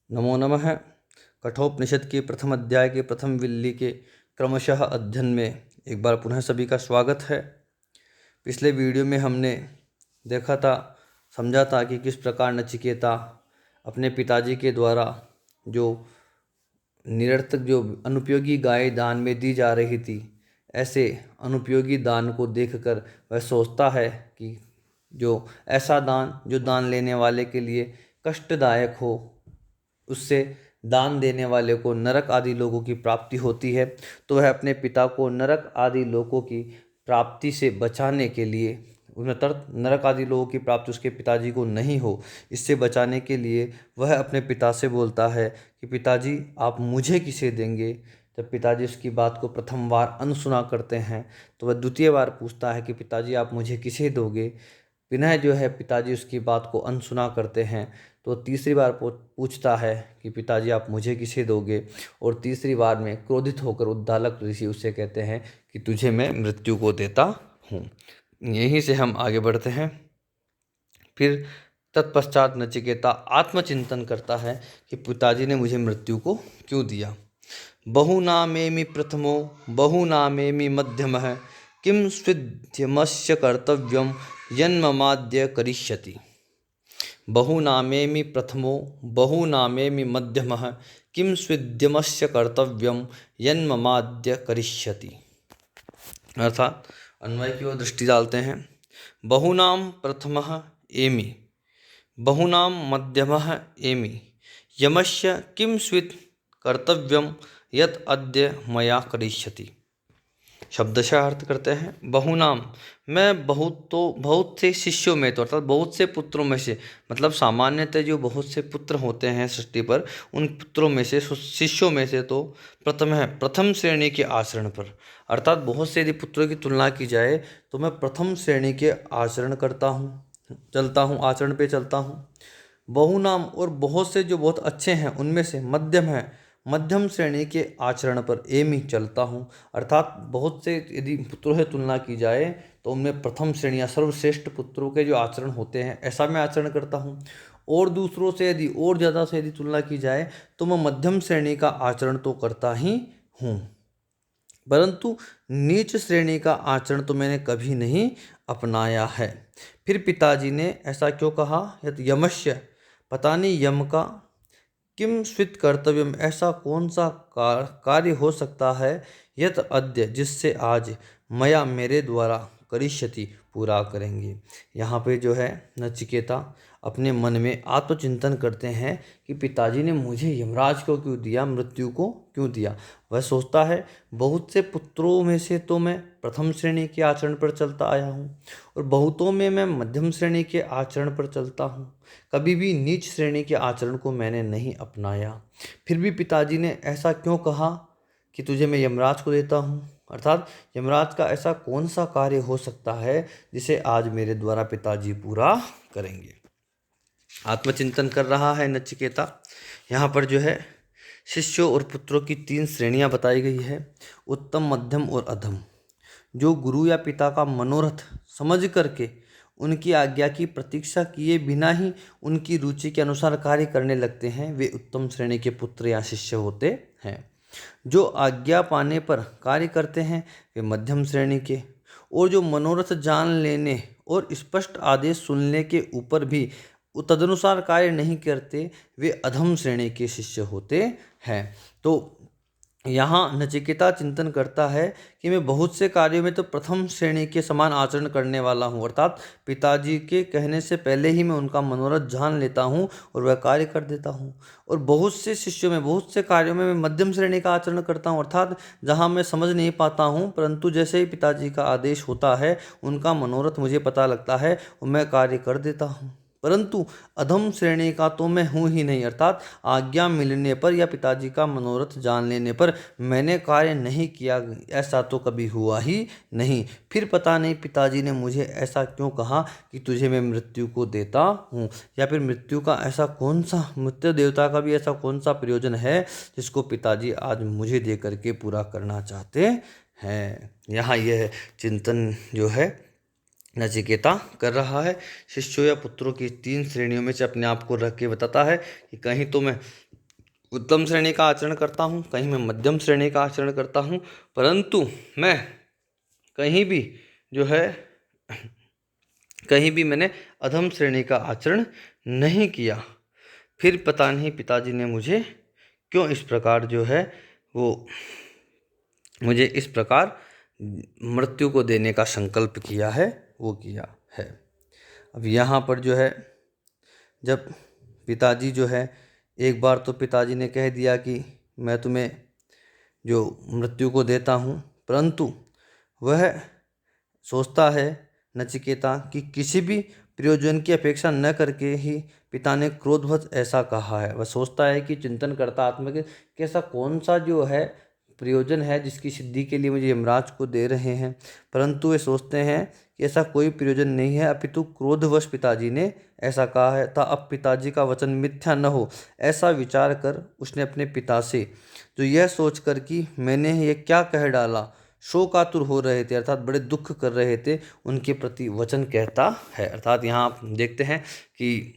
नमो नमः। कठोपनिषद के प्रथम अध्याय के प्रथम विल्ली के क्रमशः अध्ययन में एक बार पुनः सभी का स्वागत है। पिछले वीडियो में हमने देखा था, समझा था कि किस प्रकार नचिकेता अपने पिताजी के द्वारा जो निरर्थक, जो अनुपयोगी गाय दान में दी जा रही थी, ऐसे अनुपयोगी दान को देखकर वह सोचता है कि जो ऐसा दान जो दान लेने वाले के लिए कष्टदायक हो, उससे दान देने वाले को नरक आदि लोगों की प्राप्ति होती है। तो वह अपने पिता को नरक आदि लोगों की प्राप्ति से बचाने के लिए, नरक आदि लोगों की प्राप्ति उसके पिताजी को नहीं हो, इससे बचाने के लिए वह अपने पिता से बोलता है कि पिताजी आप मुझे किसे देंगे। जब पिताजी उसकी बात को प्रथम बार अनसुना करते हैं तो वह द्वितीय बार पूछता है कि पिताजी आप मुझे किसे दोगे। पुनः जो है पिताजी उसकी बात को अनसुना करते हैं तो तीसरी बार पूछता है कि पिताजी आप मुझे किसे दोगे। और तीसरी बार में क्रोधित होकर उद्दालक ऋषि उससे कहते हैं कि तुझे मैं मृत्यु को देता हूँ। यहीं से हम आगे बढ़ते हैं। फिर तत्पश्चात नचिकेता आत्मचिंतन करता है कि पिताजी ने मुझे मृत्यु को क्यों दिया। बहुनामेमि प्रथमो बहुनामेमि मध्यमः किं स्विद्यमस्य कर्तव्यं यन्ममाद्य करिष्यति। बहुनामेमि प्रथमो बहुनामेमि मध्यमः किं स्विद्यमस्य कर्तव्यं यन्ममाद्य करिष्यति। अर्थात अन्वय की ओर दृष्टि डालते हैं। बहुनाम प्रथमः एमि, बहुनाम मध्यमः एमि, यमस्य किं स्वित् कर्तव्यं यत् अद्य मया करिष्यति। शब्दशः अर्थ करते हैं, बहुनाम मैं बहुत से शिष्यों में, तो अर्थात बहुत से पुत्रों में से, मतलब सामान्यतः जो बहुत से पुत्र होते हैं सृष्टि पर, उन पुत्रों में से, शिष्यों में से तो प्रथम है, प्रथम श्रेणी के आचरण पर, अर्थात बहुत से यदि पुत्रों की तुलना की जाए तो मैं प्रथम श्रेणी के आचरण करता हूँ, चलता हूँ, आचरण पे चलता हूँ। बहुनाम और बहुत से जो बहुत अच्छे हैं उनमें से मध्यम है, मध्यम श्रेणी के आचरण पर एमी चलता हूँ। अर्थात बहुत से यदि पुत्रों से तुलना की जाए तो उनमें प्रथम श्रेणी या सर्वश्रेष्ठ पुत्रों के जो आचरण होते हैं ऐसा मैं आचरण करता हूँ। और दूसरों से यदि और ज़्यादा से यदि तुलना की जाए तो मैं मध्यम श्रेणी का आचरण तो करता ही हूँ, परंतु नीच श्रेणी का आचरण तो मैंने कभी नहीं अपनाया है। फिर पिताजी ने ऐसा क्यों कहा। यत यमस्य, पता नहीं यम का, किम स्वित कर्तव्यम, ऐसा कौन सा कार्य हो सकता है, यत अद्य, जिससे आज, मया, मेरे द्वारा, करिष्यति, पूरा करेंगे। यहाँ पे जो है नचिकेता अपने मन में आत्मचिंतन करते हैं कि पिताजी ने मुझे यमराज को क्यों दिया, मृत्यु को क्यों दिया। वह सोचता है बहुत से पुत्रों में से तो मैं प्रथम श्रेणी के आचरण पर चलता आया हूँ और बहुतों में मैं मध्यम श्रेणी के आचरण पर चलता हूँ, कभी भी नीच श्रेणी के आचरण को मैंने नहीं अपनाया। फिर भी पिताजी ने ऐसा क्यों कहा कि तुझे मैं यमराज को देता हूँ, अर्थात यमराज का ऐसा कौन सा कार्य हो सकता है जिसे आज मेरे द्वारा पिताजी पूरा करेंगे। आत्मचिंतन कर रहा है नचिकेता। यहाँ पर जो है शिष्यों और पुत्रों की 3 श्रेणियाँ बताई गई है, उत्तम, मध्यम और अधम। जो गुरु या पिता का मनोरथ समझ करके उनकी आज्ञा की प्रतीक्षा किए बिना ही उनकी रुचि के अनुसार कार्य करने लगते हैं, वे उत्तम श्रेणी के पुत्र या शिष्य होते हैं। जो आज्ञा पाने पर कार्य करते हैं वे मध्यम श्रेणी के, और जो मनोरथ जान लेने और स्पष्ट आदेश सुनने के ऊपर भी तदनुसार कार्य नहीं करते वे अधम श्रेणी के शिष्य होते हैं। तो यहाँ नचिकेता चिंतन करता है कि मैं बहुत से कार्यों में तो प्रथम श्रेणी के समान आचरण करने वाला हूँ, अर्थात पिताजी के कहने से पहले ही मैं उनका मनोरथ जान लेता हूँ और वह कार्य कर देता हूँ। और बहुत से शिष्यों में, बहुत से कार्यों में मैं मध्यम श्रेणी का आचरण करता हूँ, अर्थात जहाँ मैं समझ नहीं पाता हूँ, परंतु जैसे ही पिताजी का आदेश होता है उनका मनोरथ मुझे पता लगता है और मैं कार्य कर देता हूँ। परंतु अधम श्रेणी का तो मैं हूँ ही नहीं, अर्थात आज्ञा मिलने पर या पिताजी का मनोरथ जान लेने पर मैंने कार्य नहीं किया, ऐसा तो कभी हुआ ही नहीं। फिर पता नहीं पिताजी ने मुझे ऐसा क्यों कहा कि तुझे मैं मृत्यु को देता हूँ, या फिर मृत्यु का ऐसा कौन सा, मृत्यु देवता का भी ऐसा कौन सा प्रयोजन है जिसको पिताजी आज मुझे दे करके पूरा करना चाहते हैं। यहाँ यह चिंतन जो है नचिकेता कर रहा है। शिष्यों या पुत्रों की 3 श्रेणियों में से अपने आप को रख के बताता है कि कहीं तो मैं उत्तम श्रेणी का आचरण करता हूँ, कहीं मैं मध्यम श्रेणी का आचरण करता हूँ, परंतु मैं कहीं भी जो है कहीं भी मैंने अधम श्रेणी का आचरण नहीं किया। फिर पता नहीं पिताजी ने मुझे क्यों इस प्रकार जो है वो मुझे इस प्रकार मृत्यु को देने का संकल्प किया है, वो किया है। अब यहाँ पर जो है जब पिताजी जो है, एक बार तो पिताजी ने कह दिया कि मैं तुम्हें जो मृत्यु को देता हूँ, परंतु वह सोचता है नचिकेता कि किसी भी प्रयोजन की अपेक्षा न करके ही पिता ने क्रोधवश ऐसा कहा है। वह सोचता है कि चिंतन करता आत्मा के कि ऐसा कौन सा जो है प्रयोजन है जिसकी सिद्धि के लिए मुझे यमराज को दे रहे हैं, परंतु वे सोचते हैं कि ऐसा कोई प्रयोजन नहीं है, अपितु क्रोधवश पिताजी ने ऐसा कहा है था। अब पिताजी का वचन मिथ्या न हो, ऐसा विचार कर उसने अपने पिता से जो यह सोचकर कि मैंने ये क्या कह डाला, शोकातुर हो रहे थे अर्थात बड़े दुख कर रहे थे, उनके प्रति वचन कहता है। अर्थात यहाँ आप देखते हैं कि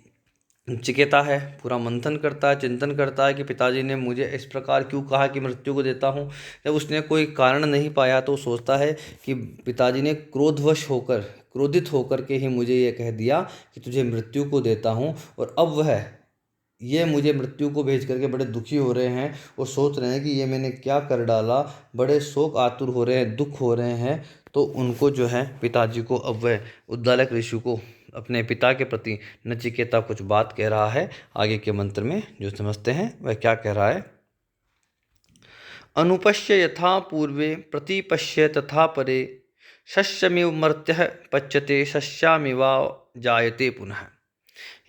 नचिकेता है पूरा मंथन करता है, चिंतन करता है कि पिताजी ने मुझे इस प्रकार क्यों कहा कि मृत्यु को देता हूँ। जब उसने कोई कारण नहीं पाया तो सोचता है कि पिताजी ने क्रोधित होकर के ही मुझे ये कह दिया कि तुझे मृत्यु को देता हूँ, और अब वह ये मुझे मृत्यु को भेज करके बड़े दुखी हो रहे हैं और सोच रहे हैं कि ये मैंने क्या कर डाला, बड़े शोक आतुर हो रहे हैं, दुख हो रहे हैं। तो उनको जो है पिताजी को अब वह उद्दालक ऋषि को अपने पिता के प्रति नचिकेता कुछ बात कह रहा है। आगे के मंत्र में जो समझते हैं वह क्या कह रहा है। अनुपश्य यथा पूर्वे प्रतिपश्य तथा परे, शस्यमिव मर्त्यः पच्यते शस्यामिवा जायते पुनः।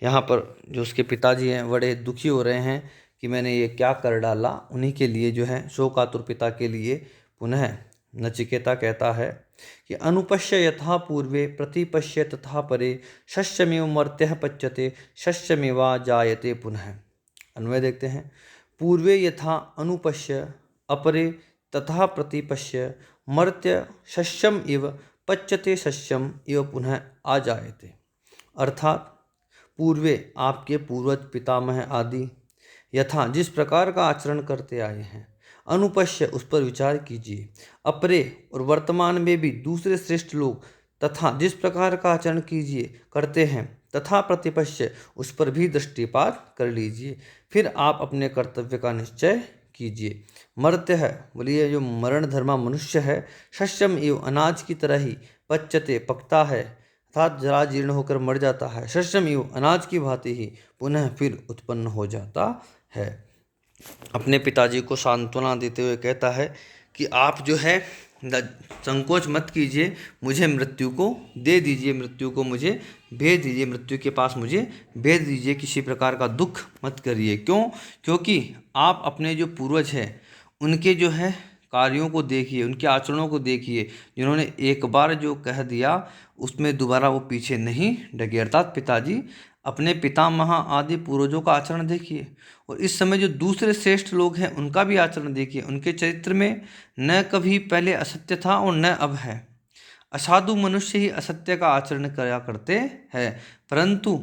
यहाँ पर जो उसके पिताजी हैं बड़े दुखी हो रहे हैं कि मैंने ये क्या कर डाला। उन्हीं के लिए जो है शोकातुर पिता के लिए पुनः नचिकेता कहता है कि अनुपश्य यथा पूर्वे प्रतिपश्य तथा परे, शस्यमेव मर्त्यः पच्यते शस्यमेवा जायते पुनः। अन्वय देखते हैं। पूर्वे यथा अनुपश्य अपरे तथा प्रतिपश्य मर्त्य शस्यम इव पच्यते शस्यम इव पुनः आ जायते। अर्थात पूर्वे आपके पूर्वज पितामह आदि यथा जिस प्रकार का आचरण करते आए हैं, अनुपश्य उस पर विचार कीजिए, अपरे और वर्तमान में भी दूसरे श्रेष्ठ लोग तथा जिस प्रकार का आचरण कीजिए करते हैं, तथा प्रतिपश्य उस पर भी दृष्टिपात कर लीजिए, फिर आप अपने कर्तव्य का निश्चय कीजिए। मर्त्य है बोलिए जो मरण धर्मा मनुष्य है, शस्यम एवं अनाज की तरह ही पच्यते पकता है अर्थात जरा जीर्ण होकर मर जाता है, शस्यम एवं अनाज की भांति ही पुनः फिर उत्पन्न हो जाता है। अपने पिताजी को सांत्वना देते हुए कहता है कि आप जो है संकोच मत कीजिए, मुझे मृत्यु को दे दीजिए, मृत्यु को मुझे भेज दीजिए, मृत्यु के पास मुझे भेज दीजिए, किसी प्रकार का दुख मत करिए। क्यों? क्योंकि आप अपने जो पूर्वज हैं उनके जो है कार्यों को देखिए, उनके आचरणों को देखिए, जिन्होंने एक बार जो कह दिया उसमें दोबारा वो पीछे नहीं डगे। अर्थात पिताजी अपने पितामह आदि पूर्वजों का आचरण देखिए, और इस समय जो दूसरे श्रेष्ठ लोग हैं उनका भी आचरण देखिए। उनके चरित्र में न कभी पहले असत्य था और न अब है। असाधु मनुष्य ही असत्य का आचरण किया करते हैं, परंतु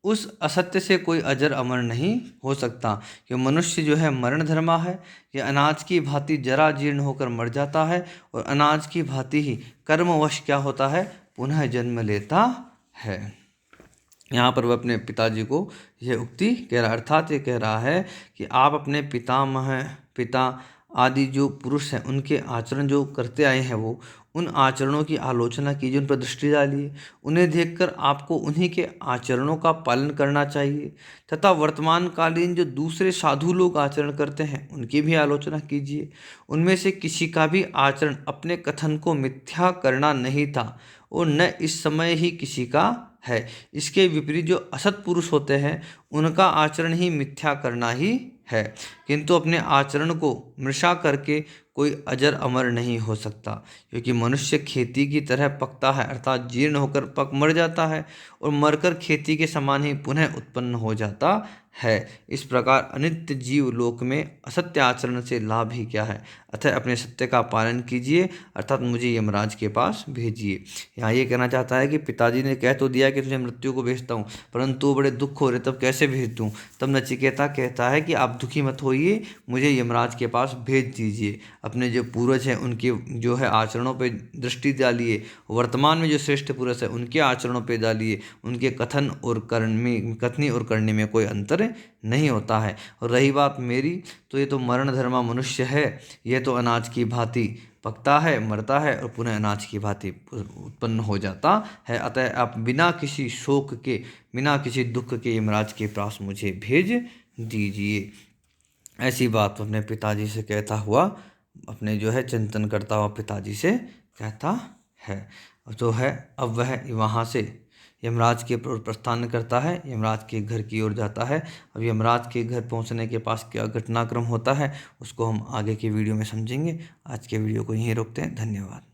उस असत्य से कोई अजर अमर नहीं हो सकता, कि मनुष्य जो है मरण धर्मा है, यह अनाज की भांति जरा जीर्ण होकर मर जाता है, और अनाज की भांति ही कर्मवश क्या होता है, पुनः जन्म लेता है। यहाँ पर वह अपने पिताजी को यह उक्ति कह रहा है, अर्थात ये कह रहा है कि आप अपने पिता आदि जो पुरुष हैं उनके आचरण जो करते आए हैं वो उन आचरणों की आलोचना कीजिए, उन पर दृष्टि डालिए, उन्हें देखकर आपको उन्हीं के आचरणों का पालन करना चाहिए, तथा वर्तमान कालीन जो दूसरे साधु लोग आचरण करते हैं उनकी भी आलोचना कीजिए। उनमें से किसी का भी आचरण अपने कथन को मिथ्या करना नहीं था और न इस समय ही किसी का है। इसके विपरीत जो असत पुरुष होते हैं उनका आचरण ही मिथ्या करना ही है, किंतु अपने आचरण को मृषा करके कोई अजर अमर नहीं हो सकता, क्योंकि मनुष्य खेती की तरह पकता है, अर्थात जीर्ण होकर पक मर जाता है और मरकर खेती के समान ही पुनः उत्पन्न हो जाता है। इस प्रकार अनित्य जीव लोक में असत्य आचरण से लाभ ही क्या है। अतः अपने सत्य का पालन कीजिए, अर्थात मुझे यमराज के पास भेजिए। यहाँ ये कहना चाहता है कि पिताजी ने कह तो दिया कि तुझे मृत्यु को भेजता हूँ, परंतु बड़े दुख हो रहे, तब कैसे भेज दूँ। तब नचिकेता कहता है कि आप दुखी मत होइए, मुझे यमराज के पास भेज दीजिए। अपने जो पूर्वज हैं उनके जो है आचरणों पे दृष्टि डालिए, वर्तमान में जो श्रेष्ठ पुरुष है उनके आचरणों पे डालिए। उनके कथनी और करने में कोई अंतर नहीं होता है। और रही बात मेरी, तो ये तो मरण धर्मा मनुष्य है, ये तो अनाज की भांति पकता है, मरता है और पुनः अनाज की भांति उत्पन्न हो जाता है। अतः आप बिना किसी शोक के, बिना किसी दुख के यमराज के पास मुझे भेज दीजिए। ऐसी बात अपने पिताजी से कहता हुआ, अपने जो है चिंतन करता हुआ पिताजी से कहता है। जो है अब वह वहाँ से यमराज के प्रस्थान करता है, यमराज के घर की ओर जाता है। अब यमराज के घर पहुँचने के पास क्या घटनाक्रम होता है उसको हम आगे के वीडियो में समझेंगे। आज के वीडियो को यहीं रोकते हैं। धन्यवाद।